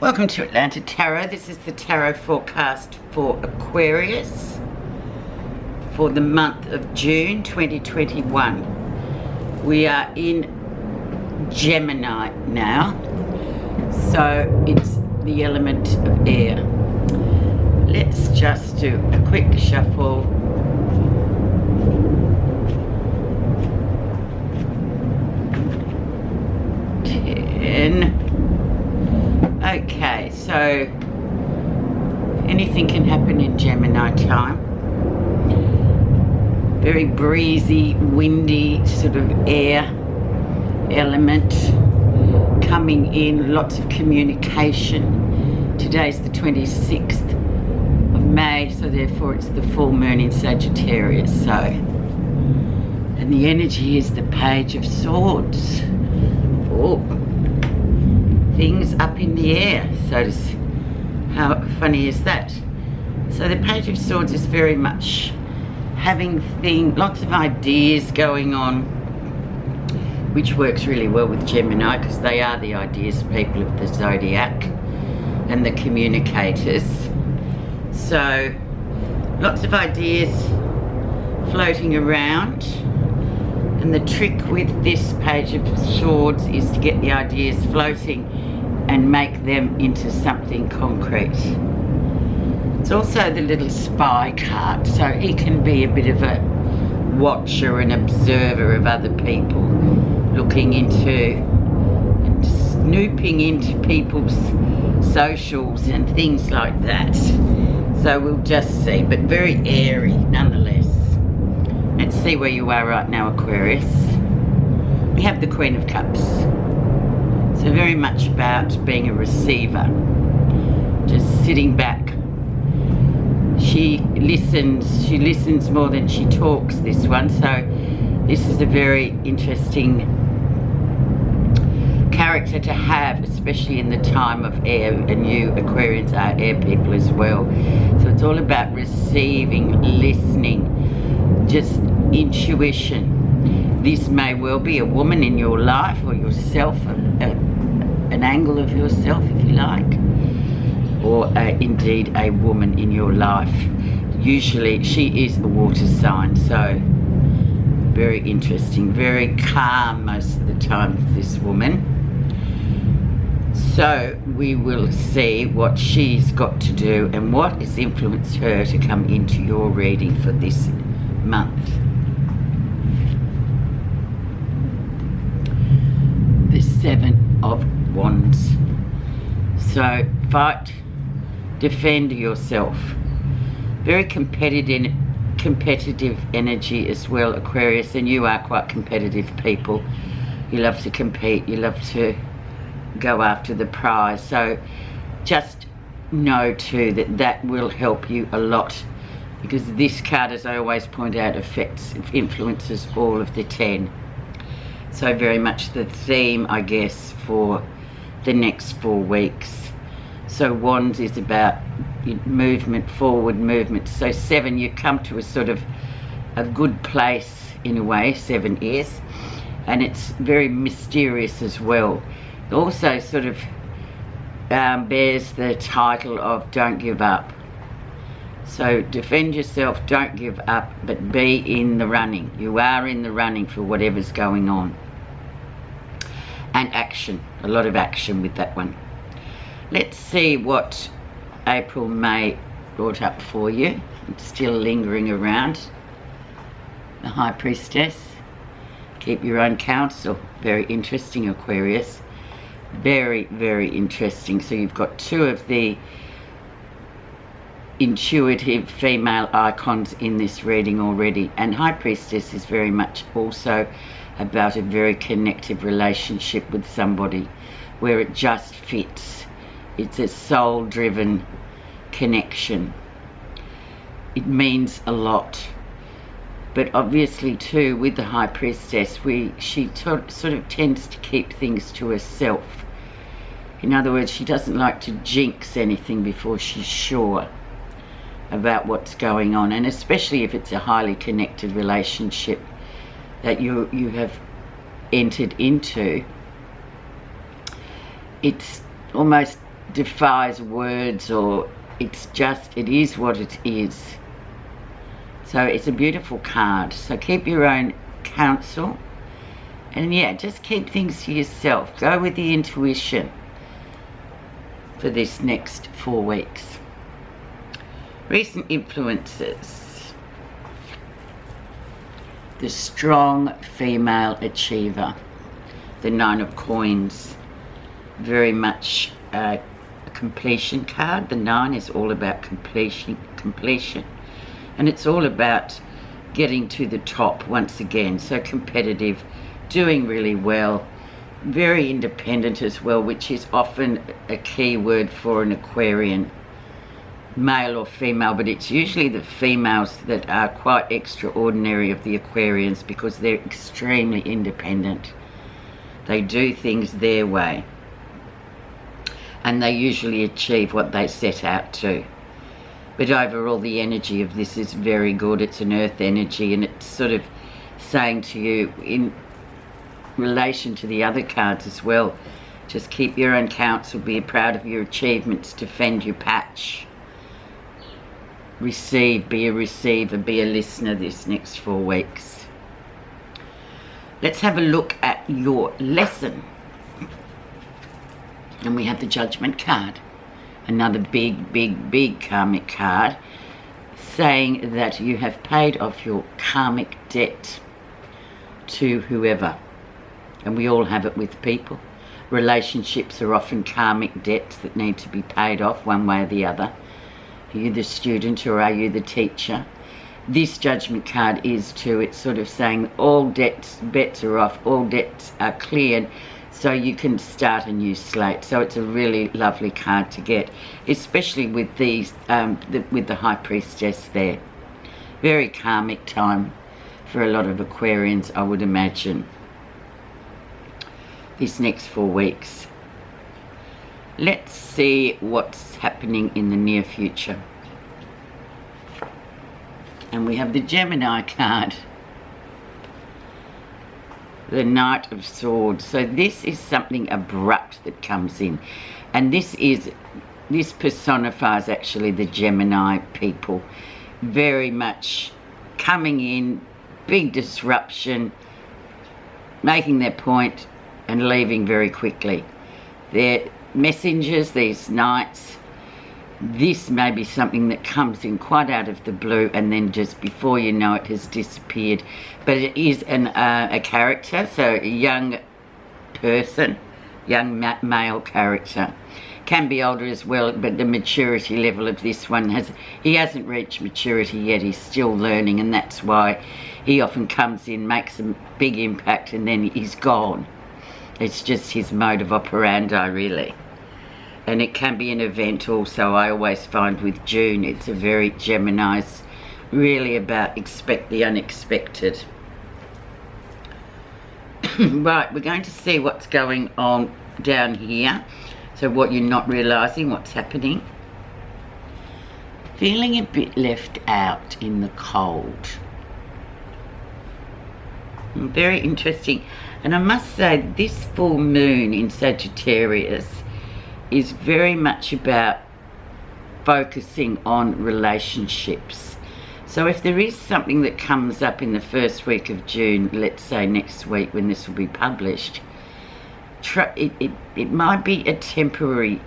Welcome to Atlanta Tarot. This is the tarot forecast for Aquarius for the month of June 2021. We are in Gemini now, so it's the element of air. Let's just do a quick shuffle. Okay, so anything can happen in Gemini time. Very breezy, windy sort of air element coming in, lots of communication. Today's the 26th of May, so therefore it's the full moon in Sagittarius. So, and the energy is the Page of Swords. Oh. Things up in the air, so how funny is that? So the Page of Swords is very much having lots of ideas going on, which works really well with Gemini because they are the ideas people of the zodiac and the communicators. So lots of ideas floating around. And the trick with this Page of Swords is to get the ideas floating and make them into something concrete. It's also the little spy card, so he can be a bit of a watcher and observer of other people, looking into and snooping into people's socials and things like that. So we'll just see, but very airy nonetheless. Let's see where you are right now, Aquarius. We have the Queen of Cups. So very much about being a receiver. Just sitting back. She listens more than she talks, this one. So this is a very interesting character to have, especially in the time of air, and you Aquarians are air people as well. So it's all about receiving, listening, just intuition. This may well be a woman in your life, or yourself, an angle of yourself if you like, or indeed a woman in your life. Usually she is a water sign, so very interesting, very calm most of the time, this woman. So we will see what she's got to do and what has influenced her to come into your reading for this month. The Seven of Wands. So fight, defend yourself. Very competitive energy as well, Aquarius, and you are quite competitive people. You love to compete, you love to go after the prize. So just know too that will help you a lot, because this card, as I always point out, influences all of the 10. So very much the theme, I guess, for the next 4 weeks. So Wands is about movement, forward movement. So 7, you come to a sort of a good place in a way, 7 is, and it's very mysterious as well. It also sort of bears the title of Don't Give Up. So defend yourself, don't give up, but be in the running. You are in the running for whatever's going on. And action, a lot of action with that one. Let's see what April, May brought up for you. It's still lingering around. The High Priestess. Keep your own counsel. Very interesting, Aquarius. Very, very interesting. So you've got 2 of the intuitive female icons in this reading already, and High Priestess is very much also about a very connected relationship with somebody where it just fits. It's a soul-driven connection. It means a lot, but obviously too with the High Priestess, she sort of tends to keep things to herself. In other words, she doesn't like to jinx anything before she's sure about what's going on, and especially if it's a highly connected relationship that you have entered into. It's almost defies words, or it's just, it is what it is. So it's a beautiful card. So keep your own counsel, and yeah, just keep things to yourself. Go with the intuition for this next 4 weeks. Recent influences. The strong female achiever. The 9 of Coins. Very much a completion card. The 9 is all about completion. And it's all about getting to the top once again. So competitive, doing really well, very independent as well, which is often a key word for an Aquarian, male or female, but it's usually the females that are quite extraordinary of the Aquarians, because they're extremely independent. They do things their way, and they usually achieve what they set out to. But overall, the energy of this is very good. It's an earth energy, and it's sort of saying to you, in relation to the other cards as well, just keep your own counsel, be proud of your achievements, defend your patch, receive, be a receiver, be a listener this next 4 weeks. Let's have a look at your lesson. And we have the Judgment card, another big karmic card, saying that you have paid off your karmic debt to whoever. And we all have it with people. Relationships are often karmic debts that need to be paid off one way or the other. Are you the student or are you the teacher? This Judgment card is too. It's sort of saying all bets are off, all debts are cleared, so you can start a new slate. So it's a really lovely card to get, especially with these, with the High Priestess there. Very karmic time for a lot of Aquarians, I would imagine, this next 4 weeks. Let's see what's happening in the near future. And we have the Gemini card, the Knight of Swords. So this is something abrupt that comes in, and this personifies actually the Gemini people. Very much coming in, big disruption, making their point and leaving very quickly. They're messengers, these knights. This may be something that comes in quite out of the blue, and then just before you know it has disappeared. But it is a character, so a young person, young male character. Can be older as well, but the maturity level of this one he hasn't reached maturity yet. He's still learning, and that's why he often comes in, makes a big impact, and then he's gone. It's just his mode of operandi, really. And it can be an event also. I always find with June, it's a very Gemini's, really about expect the unexpected. Right, we're going to see what's going on down here. So what you're not realising, what's happening. Feeling a bit left out in the cold. Very interesting. And I must say, this full moon in Sagittarius is very much about focusing on relationships. So if there is something that comes up in the first week of June, let's say next week when this will be published, it might be a temporary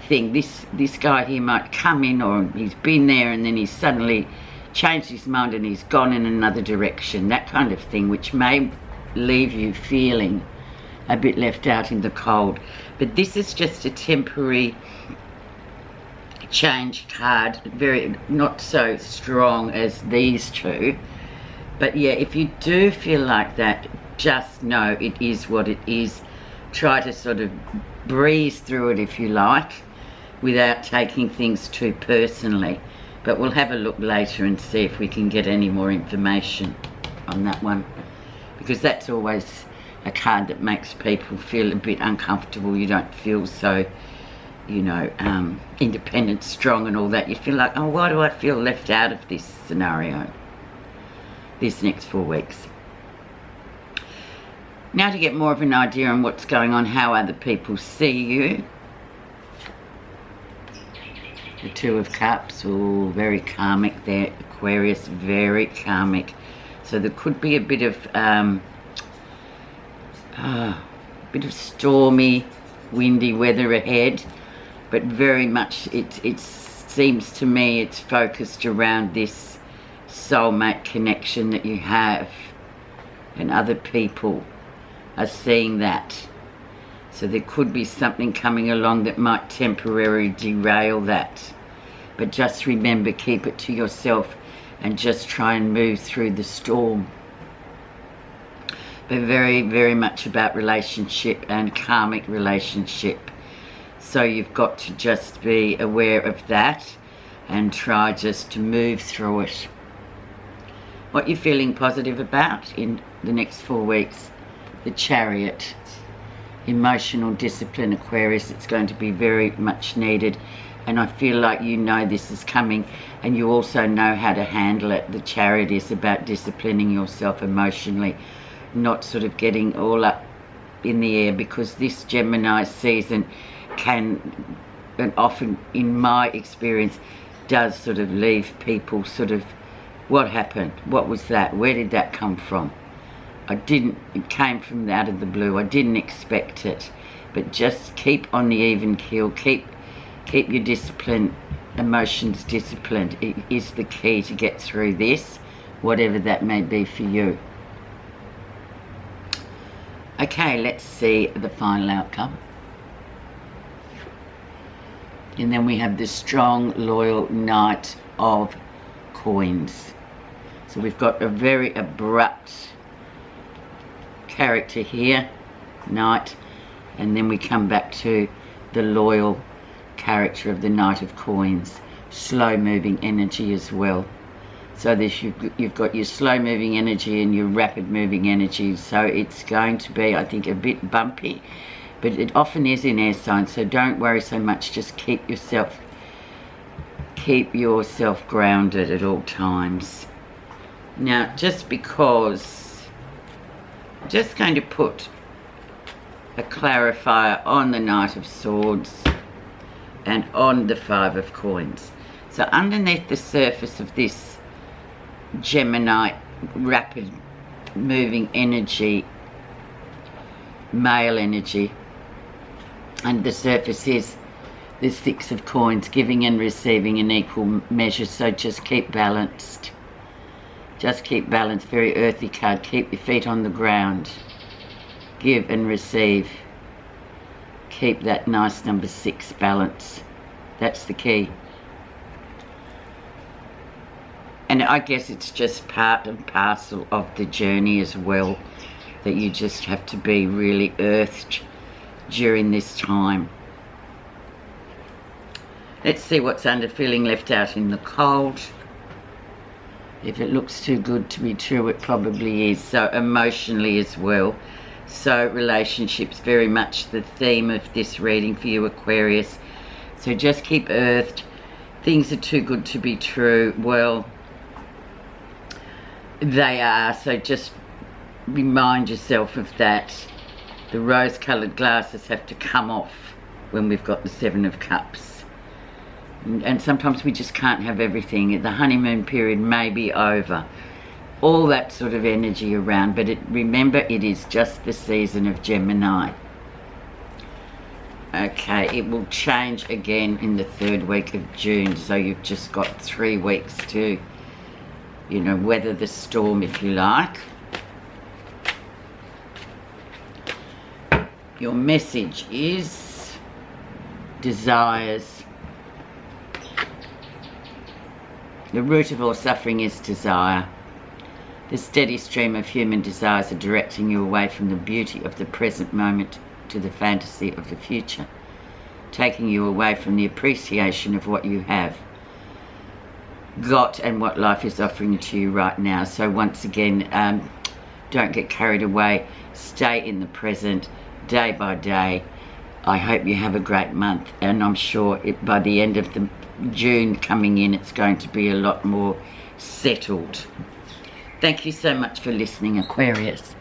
thing. This guy here might come in, or he's been there and then he's suddenly changed his mind and he's gone in another direction, that kind of thing, which may leave you feeling a bit left out in the cold. But this is just a temporary change card, very not so strong as these two. But yeah, if you do feel like that, just know it is what it is. Try to sort of breeze through it if you like, without taking things too personally. But we'll have a look later and see if we can get any more information on that one, because that's always a card that makes people feel a bit uncomfortable. You don't feel so, you know, independent, strong and all that. You feel like, oh, why do I feel left out of this scenario this next 4 weeks? Now, to get more of an idea on what's going on, how other people see you, The Two of Cups, oh, very karmic there, Aquarius, very karmic. So there could be a bit of stormy, windy weather ahead, but very much it seems to me it's focused around this soulmate connection that you have, and other people are seeing that. So there could be something coming along that might temporarily derail that. But just remember, keep it to yourself and just try and move through the storm. But very, very much about relationship and karmic relationship. So you've got to just be aware of that and try just to move through it. What you're feeling positive about in the next 4 weeks, the Chariot. Emotional discipline, Aquarius, it's going to be very much needed, and I feel like you know this is coming and you also know how to handle it. The Chariot is about disciplining yourself emotionally, not sort of getting all up in the air, because this Gemini season can, and often in my experience, does sort of leave people sort of, what happened? What was that? Where did that come from? It came from out of the blue. I didn't expect it. But just keep on the even keel. Keep your discipline, emotions disciplined. It is the key to get through this, whatever that may be for you. Okay, let's see the final outcome. And then we have the strong, loyal Knight of Coins. So we've got a very abrupt character here, Knight, and then we come back to the loyal character of the Knight of Coins. Slow moving energy as well. So this, you've got your slow moving energy and your rapid moving energy, so it's going to be, I think, a bit bumpy, but it often is in air signs, so don't worry so much. Just keep yourself grounded at all times. Now, just because, I'm just going to put a clarifier on the Knight of Swords and on the Five of Coins. So underneath the surface of this Gemini rapid moving energy, male energy, and the surface is the Six of Coins, giving and receiving in equal measure. So just keep balanced. Just keep balanced. Very earthy card. Keep your feet on the ground. Give and receive. Keep that nice number 6 balance. That's the key. And I guess it's just part and parcel of the journey as well, that you just have to be really earthed during this time. Let's see what's under feeling left out in the cold. If it looks too good to be true, it probably is. So emotionally as well. So relationships, very much the theme of this reading for you, Aquarius. So just keep earthed. Things are too good to be true. Well, they are. So just remind yourself of that. The rose-coloured glasses have to come off when we've got the Seven of Cups. And sometimes we just can't have everything. The honeymoon period may be over. All that sort of energy around. But remember, it is just the season of Gemini. Okay, it will change again in the 3rd week of June. So you've just got 3 weeks to, you know, weather the storm, if you like. Your message is desires. The root of all suffering is desire. The steady stream of human desires are directing you away from the beauty of the present moment to the fantasy of the future, taking you away from the appreciation of what you have got and what life is offering to you right now. So once again, don't get carried away. Stay in the present, day by day. I hope you have a great month, and I'm sure by the end of the June coming in, it's going to be a lot more settled. Thank you so much for listening, Aquarius.